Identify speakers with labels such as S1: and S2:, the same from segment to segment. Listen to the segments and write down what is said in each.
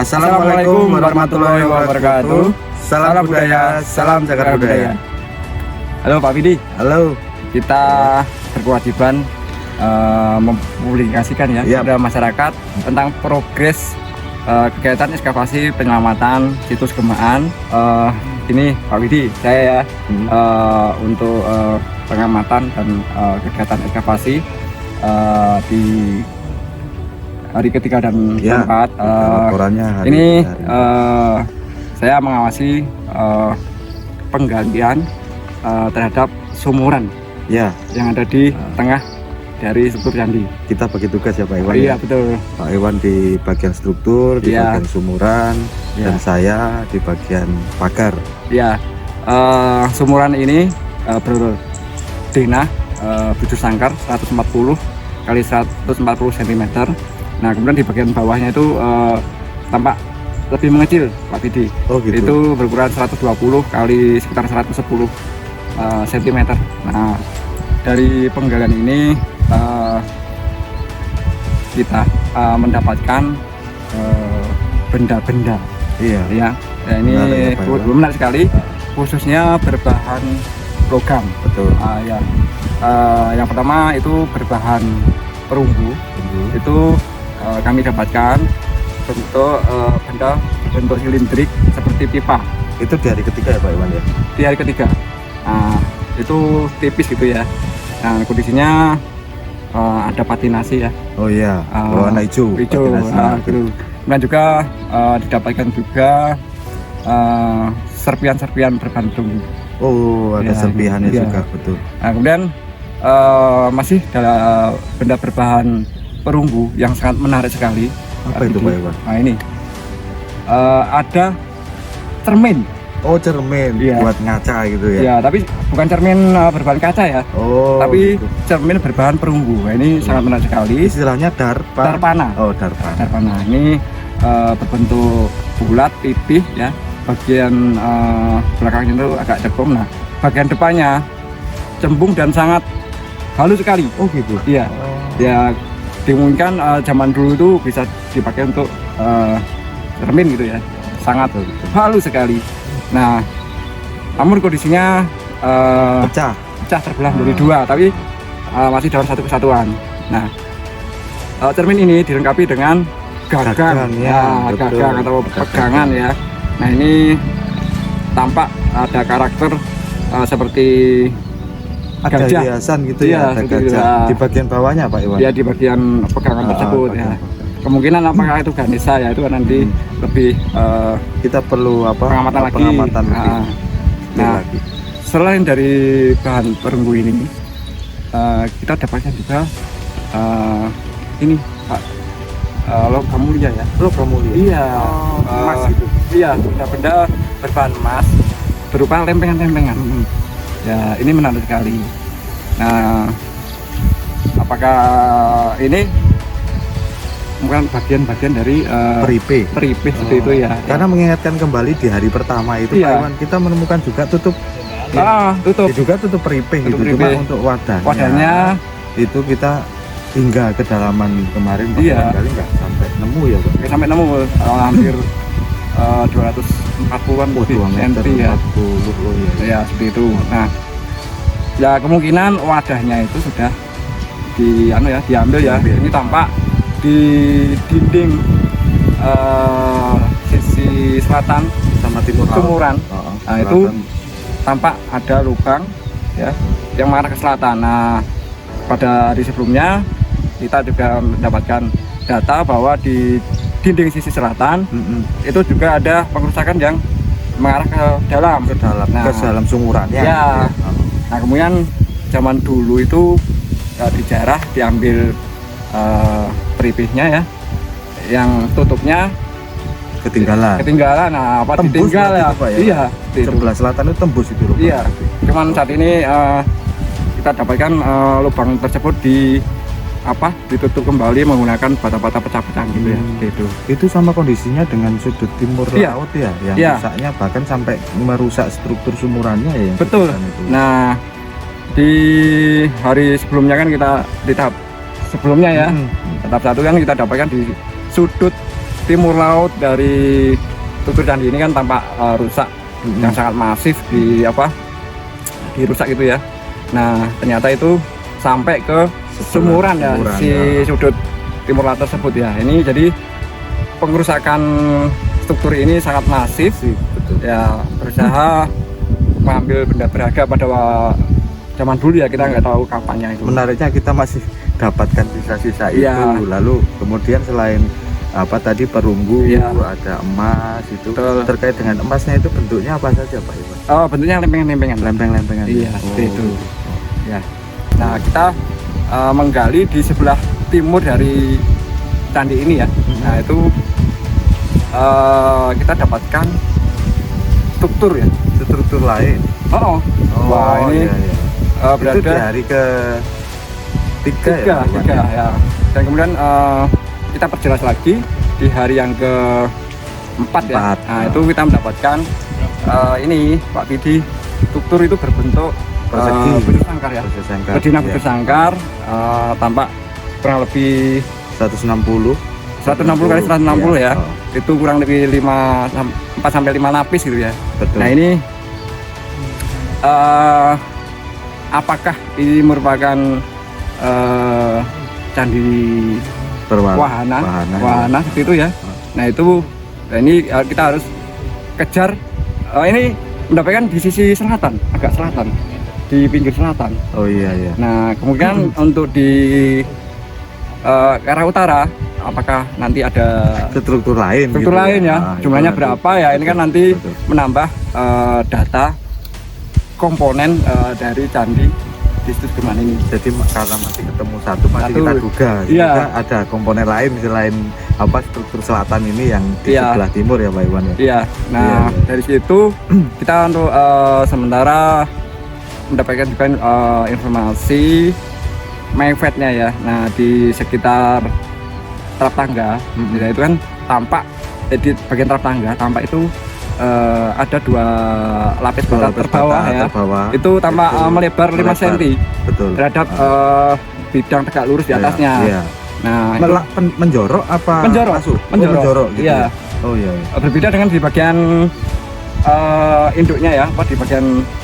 S1: Assalamualaikum warahmatullahi wabarakatuh. Salam budaya, salam jagat budaya.
S2: Halo Pak Widi.
S1: Halo.
S2: Kita berkewajiban mempublikasikan kepada masyarakat tentang progres kegiatan ekskavasi penyelamatan situs Gemaan. Ini Pak Widi, saya untuk pengamatan dan kegiatan ekskavasi di hari ketiga dan keempat. Ini saya mengawasi penggantian terhadap sumuran yang ada di tengah dari struktur candi.
S1: Kita bagi tugas ya Pak Iwan.
S2: Iya betul.
S1: Pak Iwan di bagian struktur, di bagian sumuran, dan saya di bagian pagar.
S2: Iya. Sumuran ini berdenah bujur sangkar 140 kali 140 cm. Nah kemudian di bagian bawahnya itu tampak lebih mengecil Pak Widi.
S1: Oh gitu.
S2: Itu berukuran 120 kali sekitar 110 cm. Nah dari penggalian ini kita mendapatkan benda-benda.
S1: Iya.
S2: Ya, ini menarik sekali, khususnya berbahan logam.
S1: Betul.
S2: Yang pertama itu berbahan perunggu. Itu kami dapatkan bentuk silindrik seperti pipa.
S1: Itu di hari ketiga ya Pak Iwan ya?
S2: Di hari ketiga. Nah, itu tipis gitu ya. Nah, kondisinya ada patinasi ya.
S1: Oh iya, warna hijau.
S2: Dan juga didapatkan juga serpian-serpian berbahan perunggu.
S1: Oh, ada serpihannya juga, betul.
S2: Nah, kemudian masih ada benda berbahan perunggu yang sangat menarik sekali.
S1: Apa itu Pak Iwan?
S2: Nah ini ada cermin.
S1: Oh cermin, buat ngaca gitu ya?
S2: Iya, tapi bukan cermin berbahan kaca ya.
S1: Oh.
S2: Tapi
S1: gitu.
S2: cermin berbahan perunggu. Nah, ini sangat menarik sekali.
S1: Istilahnya darpana. Oh darpana.
S2: Ini berbentuk bulat, pipih ya. Bagian belakangnya itu agak cekung. Nah, bagian depannya cembung dan sangat halus sekali.
S1: Oh gitu.
S2: Iya. Ya dimungkinkan zaman dulu itu bisa dipakai untuk cermin gitu ya. Sangat halus sekali. Nah, namun kondisinya
S1: pecah
S2: terbelah menjadi dua, tapi masih dalam satu kesatuan. Nah, cermin ini dilengkapi dengan gagang, gagang atau pegangan ya. Nah ini tampak ada karakter seperti
S1: ada
S2: gajah.
S1: Hiasan gitu ya, ada gajah. Di bagian bawahnya Pak Iwan?
S2: Ya di bagian pegangan tersebut ya. Kemungkinan apakah itu Ganesha ya, itu nanti lebih
S1: kita perlu pengamatan lebih.
S2: Nah, selain dari bahan perunggu ini, kita dapatkan juga ini Pak, logam mulia ya.
S1: Logam mulia? Iya.
S2: Emas gitu. Iya, benda-benda berbahan emas berupa lempengan-lempengan. Ya, ini menarik sekali. Nah, apakah ini bukan bagian-bagian dari peripih seperti itu ya?
S1: Karena mengingatkan kembali di hari pertama itu Pak Iwan, kita menemukan juga tutup peripih gitu. Cuma untuk wadahnya itu kita hingga kedalaman kemarin kali nggak sampai nemu ya Pak?
S2: Nggak sampai nemu, hampir 240-an cm ya. Ya seperti itu. Nah, ya kemungkinan wadahnya itu sudah diambil ya. Ini tampak di dinding sisi selatan
S1: sama timur
S2: sumuran. Nah itu tampak ada lubang ya yang mengarah ke selatan. Nah pada hari sebelumnya kita juga mendapatkan data bahwa di dinding sisi selatan itu juga ada pengerusakan yang mengarah ke dalam
S1: ke dalam sumuran
S2: ya. Nah kemudian zaman dulu itu dijarah, diambil peripihnya ya, yang tutupnya ketinggalan. Nah apa tembus ditinggal ya? Iya.
S1: Sebelah selatan itu tembus itu lubang.
S2: Iya. Cuman saat ini kita dapatkan lubang tersebut ditutup kembali menggunakan bata-bata pecah-pecah gitu ya.
S1: Itu sama kondisinya dengan sudut timur laut ya, yang rusaknya bahkan sampai merusak struktur sumurannya ya.
S2: Betul. Nah di hari sebelumnya kan kita di tahap sebelumnya ya, tahap 1 kan kita dapatkan di sudut timur laut dari struktur candi ini kan tampak rusak yang sangat masif dirusak gitu ya. Nah ternyata itu sampai ke sumuran ya si sudut timur laut tersebut ya. Ini jadi pengerusakan struktur ini sangat masif.
S1: Betul.
S2: Ya berusaha mengambil benda berharga pada zaman dulu ya, kita nggak tahu kapannya itu.
S1: Menariknya kita masih dapatkan sisa-sisa itu. Lalu kemudian selain tadi perunggu, ada emas itu. Betul. Terkait dengan emasnya itu bentuknya apa saja Pak Iwan?
S2: Oh bentuknya lempengan-lempengan.
S1: Lempengan.
S2: Iya seperti itu. Ya. Nah kita menggali di sebelah timur dari candi ini ya. Nah itu kita dapatkan struktur
S1: lain.
S2: Wah ini berada
S1: itu di hari ketiga
S2: ya. Dan kemudian kita perjelas lagi di hari yang keempat ya. Nah itu kita mendapatkan ini Pak Pidi, struktur itu berbentuk bujur sangkar ya. Bedina bujur sangkar, tampak kurang lebih 160 kali 160 ya. Itu kurang lebih 4 sampai 5 lapis gitu ya.
S1: Betul.
S2: Nah ini apakah ini merupakan candi wahana seperti itu ya. Nah itu ini kita harus kejar. Ini mendapatkan di sisi selatan, agak selatan, di pinggir selatan.
S1: Oh iya.
S2: Nah kemungkinan untuk di arah utara, apakah nanti ada
S1: struktur lain
S2: ya. Jumlahnya berapa ya, ini kan nanti menambah data komponen dari candi di situs Geman ini.
S1: Jadi karena masih ketemu satu kita duga ada komponen lain selain struktur selatan ini yang di sebelah timur ya Pak Iwan ya.
S2: Iya. Nah dari situ kita untuk sementara mendapatkan juga informasi Mayfet-nya ya. Nah di sekitar trap tangga, itu kan tampak di bagian trap tangga tampak itu ada 2 lapis bata terbawah ya. Itu tampak melebar 5 cm.
S1: Betul.
S2: Terhadap bidang tegak lurus di atasnya.
S1: Iya.
S2: Nah,
S1: menjorok apa?
S2: Menjorok gitu. Iya.
S1: Oh iya.
S2: Berbeda dengan di bagian induknya ya, di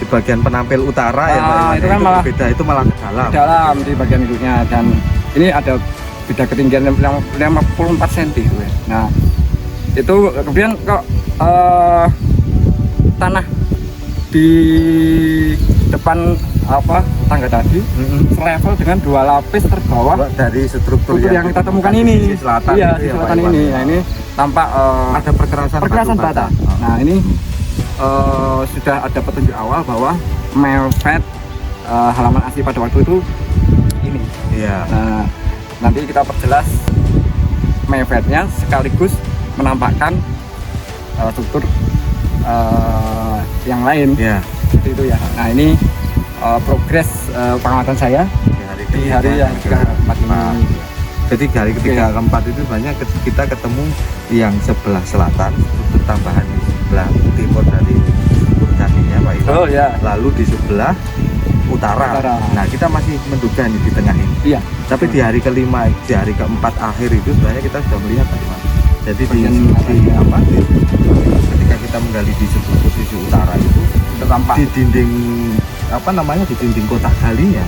S2: bagian
S1: penampil utara ya Pak.
S2: Itu kan malah
S1: beda, itu malah ke
S2: dalam di bagian induknya, dan ini ada beda ketinggian 54 cm gitu ya. Nah itu kemudian kok tanah di depan tangga tadi selevel dengan 2 lapis terbawah
S1: dari struktur
S2: yang kita temukan ini.
S1: Selatan
S2: di selatan ini. Nah ini tampak
S1: ada perkerasan
S2: bata. Nah ini sudah ada petunjuk awal bahwa Mayfet halaman asli pada waktu itu ini.
S1: Iya.
S2: Nah nanti kita perjelas Mayfet-nya sekaligus menampakkan struktur yang lain.
S1: Iya.
S2: Seperti itu ya. Nah ini progres pengamatan saya di hari yang keempat ini.
S1: Jadi hari ketiga keempat itu banyak kita ketemu yang sebelah selatan, struktur tambahan di sebelah timur dari struktur candinya Pak Iwan.
S2: Oh ya.
S1: Lalu di sebelah utara. Nah kita masih menduga ini di tengah ini.
S2: Iya.
S1: Tapi di hari kelima, di hari keempat akhir itu sebenarnya kita sudah melihat Pak Iwan. Jadi ketika kita menggali di struktur sisi utara itu
S2: tertampak
S1: di dinding di dinding kotak galinya,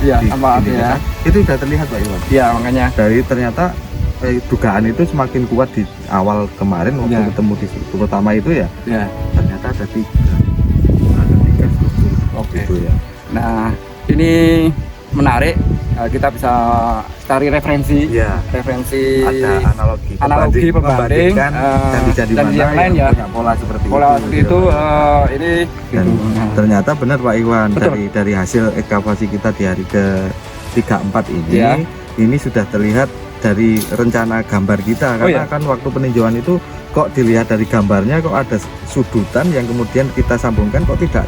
S1: itu sudah terlihat Pak Iwan.
S2: Iya, makanya
S1: dari ternyata dugaan itu semakin kuat di awal kemarin waktu ketemu di struktur pertama itu ya. Ternyata ada 3 struktur. Itu ya.
S2: Nah ini menarik, kita bisa cari referensi
S1: ada analogi
S2: pembanding
S1: candi-candi
S2: dan yang lain ya,
S1: punya pola seperti
S2: itu ini.
S1: Dan ternyata benar Pak Iwan, dari hasil ekskavasi kita di hari ke-3-4 ini sudah terlihat dari rencana gambar kita, karena kan waktu peninjauan itu kok dilihat dari gambarnya kok ada sudutan yang kemudian kita sambungkan kok tidak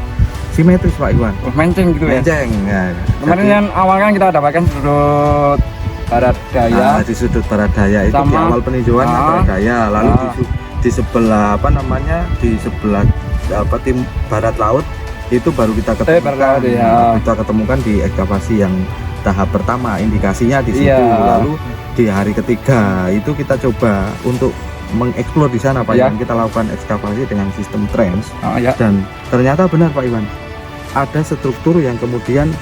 S1: simetris Pak Iwan.
S2: Menceng gitu ya. Kemarin yang awal kan kita dapatkan sudut barat daya.
S1: Di sudut barat daya itu di awal peninjauan barat daya, lalu di sebelah di sebelah tim barat laut itu baru kita ketemukan. Kita ketemukan di ekskavasi yang tahap pertama, indikasinya di situ. Lalu di hari ketiga itu kita coba untuk mengeksplor di sana Pak
S2: Ya.
S1: Iwan. Kita lakukan ekskavasi dengan sistem trench
S2: Ya.
S1: dan ternyata benar Pak Iwan, ada struktur yang kemudian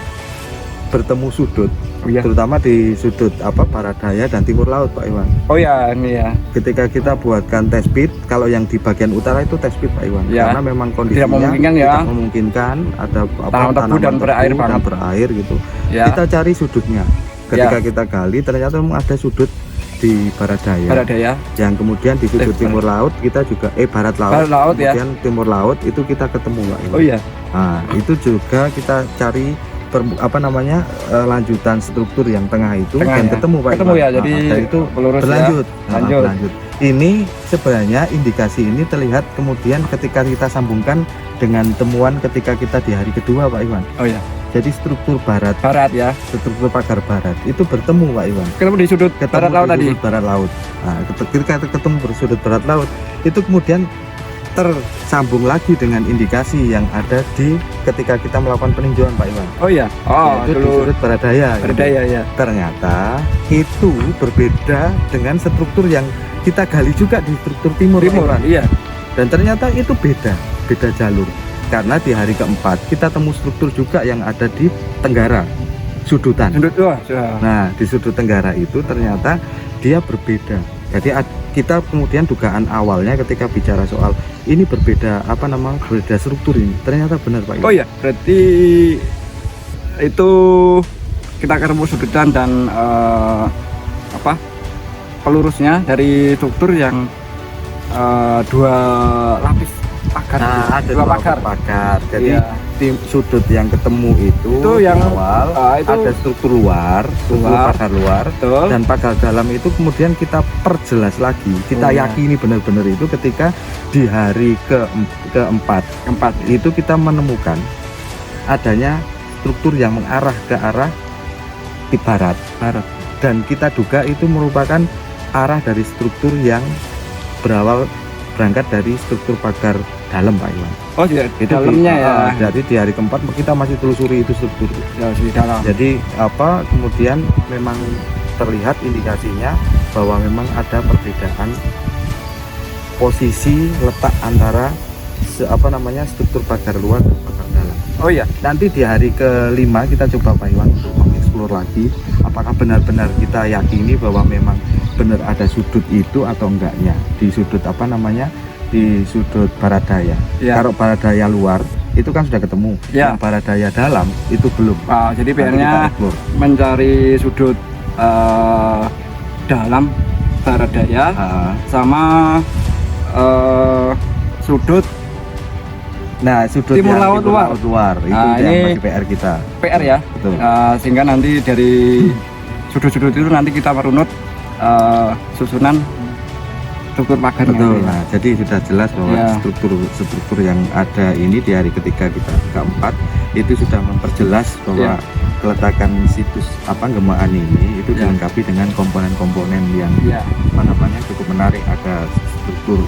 S1: bertemu sudut,
S2: Ya.
S1: terutama di sudut barat daya dan timur laut Pak Iwan.
S2: Oh ya, ini ya.
S1: Ketika kita buatkan test pit, kalau yang di bagian utara itu test pit Pak Iwan,
S2: Ya.
S1: karena memang kondisinya
S2: memungkinkan ya.
S1: tidak memungkinkan, ada
S2: Tanaman tebu dan berair
S1: tebu dan berair gitu.
S2: Ya.
S1: Kita cari sudutnya. Ketika kita gali, ternyata memang ada sudut di barat daya, yang kemudian di sudut timur laut kita juga barat laut kemudian ya. Timur laut itu kita ketemu Pak Iwan.
S2: Oh iya.
S1: Nah, itu juga kita cari lanjutan struktur yang tengah itu dan
S2: ya.
S1: ketemu Pak
S2: Iwan. Ya, jadi
S1: dan itu berlanjut.
S2: Ya.
S1: Lanjut. Ini sebenarnya indikasi ini terlihat kemudian ketika kita sambungkan dengan temuan ketika kita di hari kedua Pak Iwan.
S2: Oh iya.
S1: Jadi struktur barat
S2: ya,
S1: struktur pagar barat itu bertemu Pak Iwan.
S2: Ketemu di sudut barat laut tadi.
S1: Barat laut. Nah, ketika ketemu bersudut barat laut, itu kemudian tersambung lagi dengan indikasi yang ada di ketika kita melakukan peninjauan Pak Iwan.
S2: Oh iya. Oh,
S1: itu di sudut barat daya.
S2: Barat daya ya.
S1: Ternyata itu berbeda dengan struktur yang kita gali juga di struktur timur Pak Iwan.
S2: Iya.
S1: Dan ternyata itu beda jalur. Karena di hari keempat kita temu struktur juga yang ada di tenggara sudutan. Nah, di sudut tenggara itu ternyata dia berbeda. Jadi kita kemudian dugaan awalnya ketika bicara soal ini berbeda berbeda struktur ini, ternyata benar Pak Iwan.
S2: Oh iya, berarti itu kita ketemu sudutan dan pelurusnya dari struktur yang 2 lapis pagar.
S1: Nah, ada dua pagar. Jadi
S2: iya.
S1: Sudut yang ketemu itu
S2: yang
S1: awal
S2: itu
S1: ada struktur pagar luar,
S2: betul.
S1: Dan pagar dalam itu kemudian kita perjelas lagi, kita yakini benar-benar itu ketika di hari keempat itu kita menemukan adanya struktur yang mengarah ke arah di barat, dan kita duga itu merupakan arah dari struktur yang berangkat dari struktur pagar dalam Pak Iwan.
S2: Oh iya, di dalamnya ya.
S1: Jadi di hari keempat kita masih telusuri itu struktur
S2: ya, di dalam.
S1: Jadi kemudian memang terlihat indikasinya bahwa memang ada perbedaan posisi letak antara struktur pagar luar dan pagar dalam.
S2: Oh iya.
S1: Nanti di hari kelima kita coba Pak Iwan untuk mengeksplor lagi apakah benar-benar kita yakini bahwa memang benar ada sudut itu atau enggaknya di sudut di sudut barat daya.
S2: Ya.
S1: Kalau barat daya luar itu kan sudah ketemu, yang barat daya dalam itu belum.
S2: Jadi PR-nya mencari sudut dalam barat daya sama sudut timur laut
S1: luar itu yang masih PR kita.
S2: PR ya.
S1: Betul.
S2: Sehingga nanti dari sudut-sudut itu nanti kita merunut susunan struktur pagarnya.
S1: Betul. Nah, jadi sudah jelas bahwa struktur yang ada ini di hari ketiga kita keempat itu sudah memperjelas bahwa keletakan situs Gemaan ini itu dilengkapi dengan komponen-komponen yang cukup menarik. Ada struktur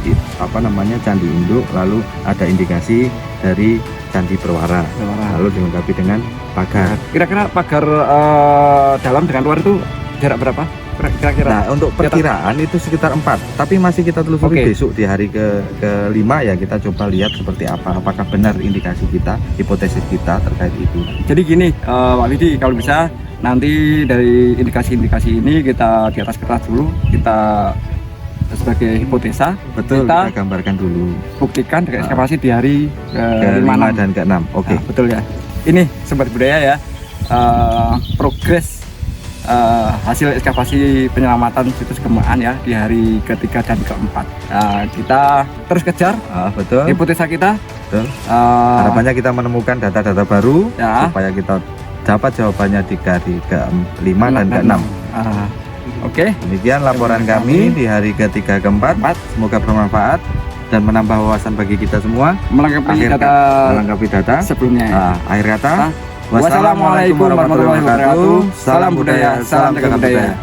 S1: candi induk, lalu ada indikasi dari candi Perwara. Lalu dilengkapi dengan pagar.
S2: Kira-kira pagar dalam dengan luar itu jarak berapa? Kira-kira.
S1: Nah, untuk perkiraan itu sekitar 4, tapi masih kita telusuri besok di hari kelima ya, kita coba lihat seperti apakah benar indikasi kita, hipotesis kita terkait itu.
S2: Jadi gini Pak Widi, kalau bisa nanti dari indikasi-indikasi ini kita di atas kertas dulu, kita sebagai hipotesa.
S1: Betul, kita gambarkan dulu,
S2: buktikan dengan ekskavasi di hari
S1: ke-5 dan ke-6. Oke.
S2: Betul ya. Ini Sobat Budaya ya, progres hasil ekskavasi penyelamatan situs Gemaan ya di hari ketiga dan keempat. Kita terus kejar
S1: betul
S2: hipotesa kita.
S1: Betul. Harapannya kita menemukan data-data baru supaya kita dapat jawabannya di hari ke-5 dan ke-6.
S2: Oke.
S1: Demikian laporan kami di hari ketiga keempat. Semoga bermanfaat dan menambah wawasan bagi kita semua melengkapi data
S2: sebelumnya.
S1: Akhir kata,
S2: wassalamualaikum warahmatullahi wabarakatuh. Salam budaya, salam jaga budaya.